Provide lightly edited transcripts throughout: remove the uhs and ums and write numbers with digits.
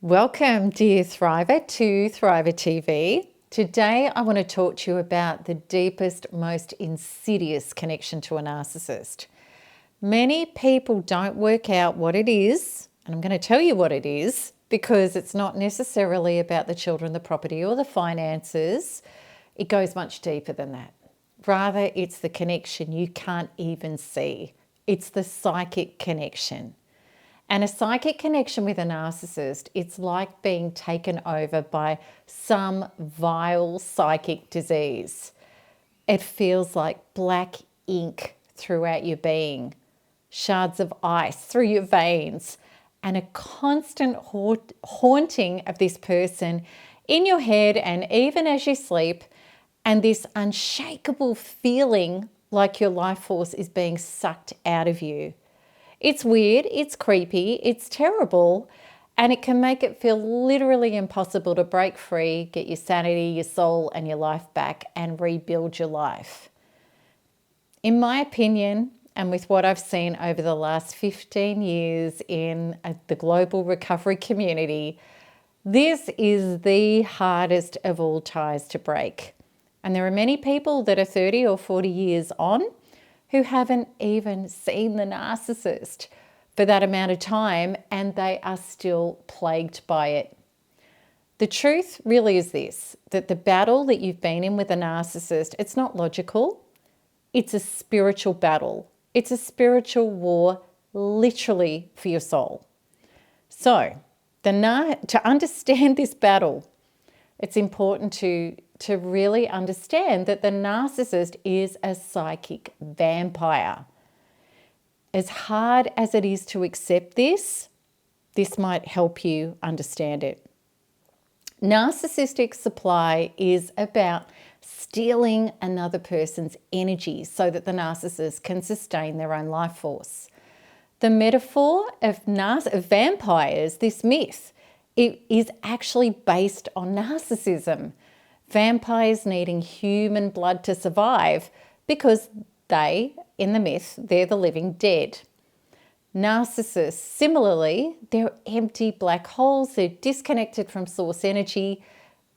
Welcome, dear Thriver, to Thriver TV. Today, I want to talk to you about the deepest, most insidious connection to a narcissist. Many people don't work out what it is, and I'm going to tell you what it is because it's not necessarily about the children, the property, or the finances. It goes much deeper than that. Rather, it's the connection you can't even see. It's the psychic connection. And a psychic connection with a narcissist, it's like being taken over by some vile psychic disease. It feels like black ink throughout your being, shards of ice through your veins, and a constant haunting of this person in your head and even as you sleep, and this unshakable feeling like your life force is being sucked out of you. It's weird, it's creepy, it's terrible, and it can make it feel literally impossible to break free, get your sanity, your soul, and your life back and rebuild your life. In my opinion, and with what I've seen over the last 15 years in the global recovery community, this is the hardest of all ties to break. And there are many people that are 30 or 40 years on who haven't even seen the narcissist for that amount of time, and they are still plagued by it. The truth really is this, that the battle that you've been in with a narcissist, it's not logical. It's a spiritual battle. It's a spiritual war, literally, for your soul. So, to understand this battle, it's important to really understand that the narcissist is a psychic vampire. As hard as it is to accept this might help you understand it. Narcissistic supply is about stealing another person's energy so that the narcissist can sustain their own life force. The metaphor of vampires, this myth, it is actually based on narcissism. Vampires needing human blood to survive because they, in the myth, they're the living dead. Narcissists, similarly, they're empty black holes. They're disconnected from source energy.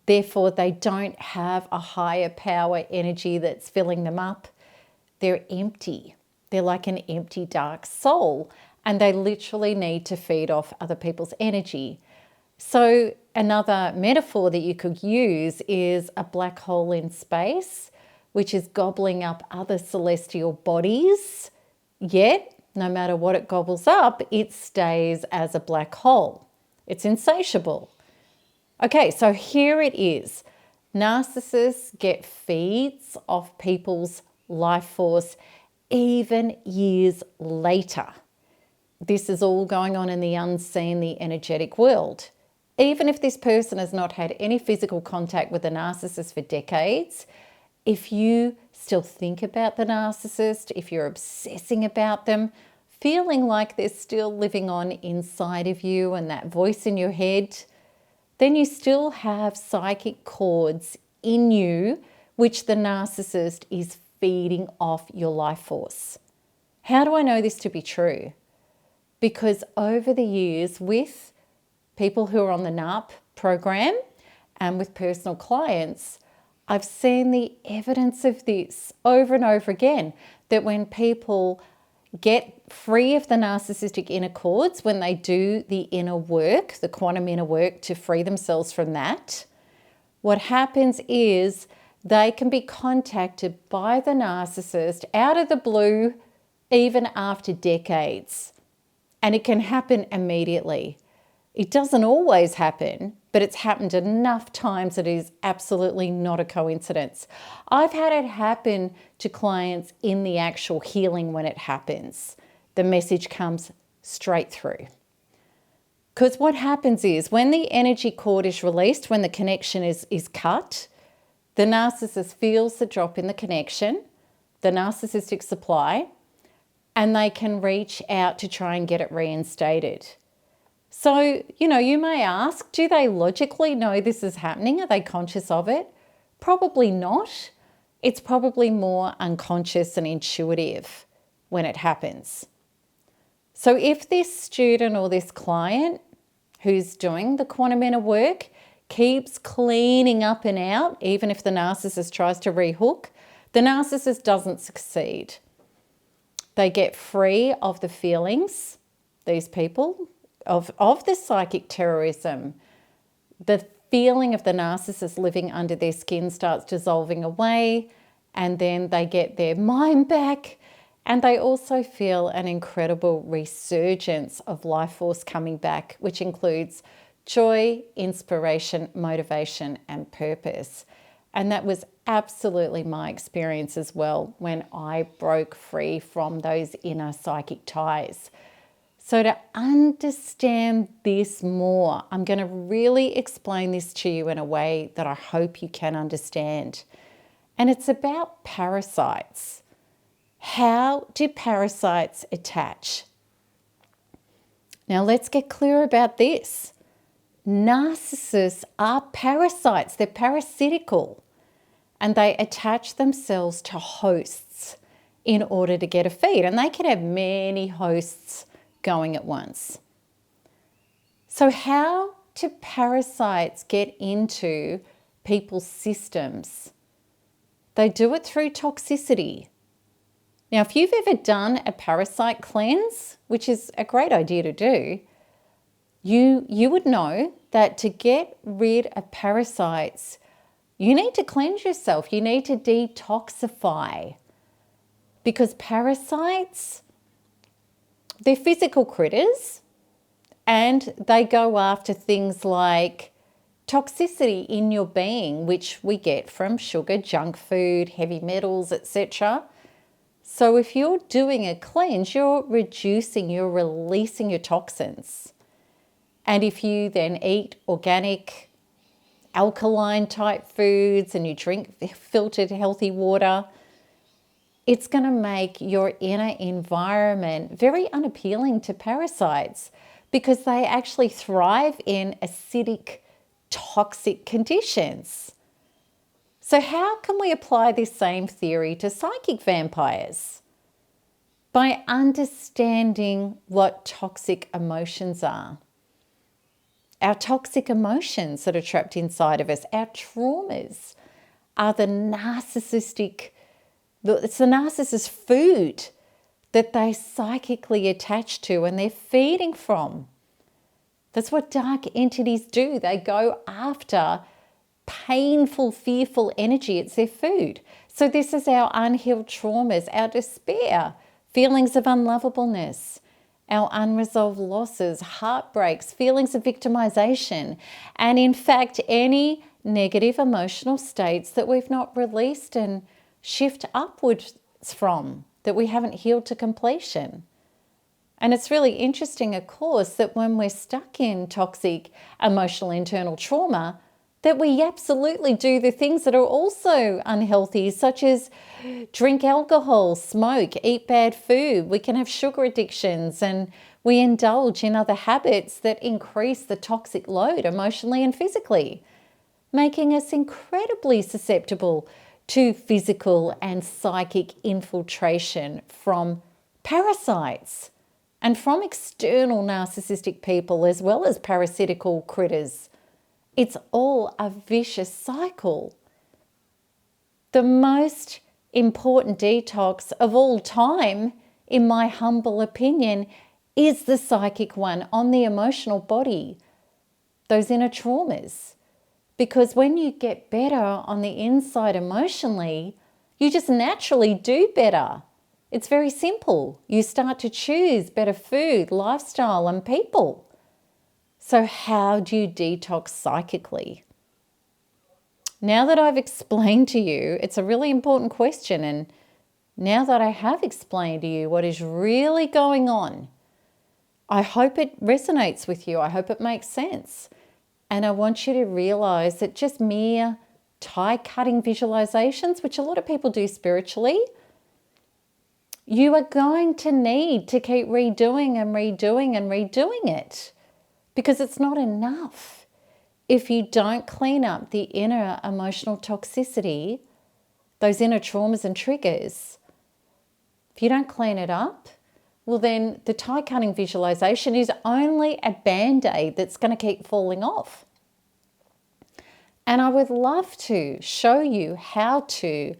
Therefore, they don't have a higher power energy that's filling them up. They're empty. They're like an empty, dark soul, and they literally need to feed off other people's energy. So another metaphor that you could use is a black hole in space, which is gobbling up other celestial bodies, yet no matter what it gobbles up, it stays as a black hole. It's insatiable. Okay, so here it is. Narcissists get feeds of people's life force even years later. This is all going on in the unseen, the energetic world. Even if this person has not had any physical contact with the narcissist for decades, if you still think about the narcissist, if you're obsessing about them, feeling like they're still living on inside of you and that voice in your head, then you still have psychic cords in you which the narcissist is feeding off your life force. How do I know this to be true? Because over the years with people who are on the NARP program and with personal clients, I've seen the evidence of this over and over again, that when people get free of the narcissistic inner cords, when they do the inner work, the quantum inner work to free themselves from that, what happens is they can be contacted by the narcissist out of the blue, even after decades. And it can happen immediately. It doesn't always happen, but it's happened enough times that it is absolutely not a coincidence. I've had it happen to clients in the actual healing when it happens. The message comes straight through. Because what happens is when the energy cord is released, when the connection is cut, the narcissist feels the drop in the connection, the narcissistic supply, and they can reach out to try and get it reinstated. So, you may ask, do they logically know this is happening? Are they conscious of it? Probably not. It's probably more unconscious and intuitive when it happens. So if this student or this client who's doing the quantum inner work keeps cleaning up and out, even if the narcissist tries to rehook, the narcissist doesn't succeed. They get free of the feelings, these people, of the psychic terrorism. The feeling of the narcissist living under their skin starts dissolving away, and then they get their mind back, and they also feel an incredible resurgence of life force coming back, which includes joy, inspiration, motivation, and purpose. And that was absolutely my experience as well when I broke free from those inner psychic ties. So to understand this more, I'm going to really explain this to you in a way that I hope you can understand. And it's about parasites. How do parasites attach? Now let's get clear about this. Narcissists are parasites. They're parasitical, and they attach themselves to hosts in order to get a feed. And they can have many hosts going at once. So how do parasites get into people's systems? They do it through toxicity. Now, if you've ever done a parasite cleanse, which is a great idea to do, you would know that to get rid of parasites, you need to cleanse yourself. You need to detoxify. Because parasites, they're physical critters, and they go after things like toxicity in your being, which we get from sugar, junk food, heavy metals, etc. So if you're doing a cleanse, you're releasing your toxins. And if you then eat organic, alkaline type foods and you drink filtered healthy water, it's going to make your inner environment very unappealing to parasites because they actually thrive in acidic, toxic conditions. So how can we apply this same theory to psychic vampires? By understanding what toxic emotions are. Our toxic emotions that are trapped inside of us, our traumas, are the narcissistic, it's the narcissist food that they psychically attach to and they're feeding from. That's what dark entities do. They go after painful, fearful energy. It's their food. So this is our unhealed traumas, our despair, feelings of unlovableness, our unresolved losses, heartbreaks, feelings of victimization, and in fact, any negative emotional states that we've not released and shift upwards from, that we haven't healed to completion. And it's really interesting, of course, that when we're stuck in toxic emotional internal trauma, that we absolutely do the things that are also unhealthy, such as drink alcohol, smoke, eat bad food. We can have sugar addictions and we indulge in other habits that increase the toxic load emotionally and physically, making us incredibly susceptible to physical and psychic infiltration from parasites and from external narcissistic people as well as parasitical critters. It's all a vicious cycle. The most important detox of all time, in my humble opinion, is the psychic one on the emotional body, those inner traumas. Because when you get better on the inside emotionally, you just naturally do better. It's very simple. You start to choose better food, lifestyle, and people. So how do you detox psychically? Now that I've explained to you, it's a really important question. And now that I have explained to you what is really going on, I hope it resonates with you. I hope it makes sense. And I want you to realize that just mere tie-cutting visualizations, which a lot of people do spiritually, you are going to need to keep redoing and redoing and redoing it because it's not enough. If you don't clean up the inner emotional toxicity, those inner traumas and triggers, if you don't clean it up, well then the tie cutting visualization is only a band-aid that's going to keep falling off. And I would love to show you how to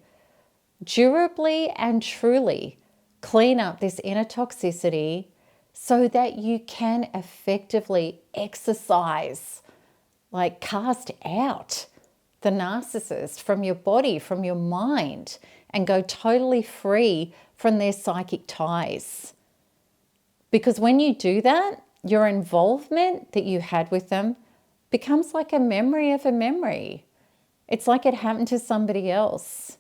durably and truly clean up this inner toxicity so that you can effectively exercise, like cast out the narcissist from your body, from your mind, and go totally free from their psychic ties. Because when you do that, your involvement that you had with them becomes like a memory of a memory. It's like it happened to somebody else.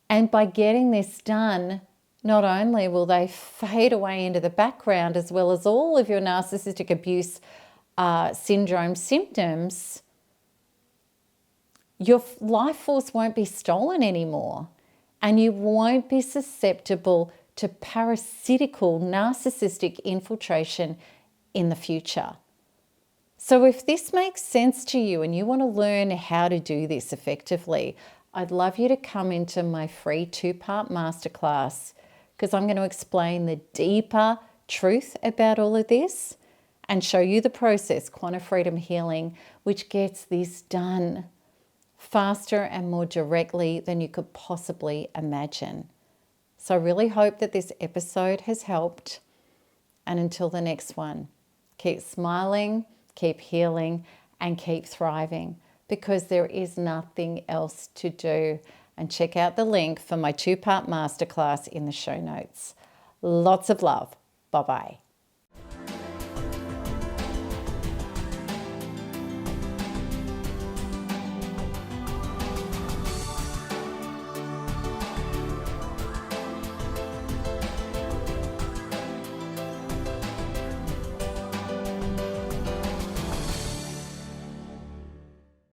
And by getting this done, not only will they fade away into the background, as well as all of your narcissistic abuse syndrome symptoms, your life force won't be stolen anymore, and you won't be susceptible to parasitical narcissistic infiltration in the future. So if this makes sense to you and you want to learn how to do this effectively, I'd love you to come into my free 2-part masterclass, because I'm going to explain the deeper truth about all of this and show you the process, Quantum Freedom Healing, which gets this done faster and more directly than you could possibly imagine. So I really hope that this episode has helped. And until the next one, keep smiling, keep healing, and keep thriving, because there is nothing else to do. And check out the link for my 2-part masterclass in the show notes. Lots of love. Bye-bye.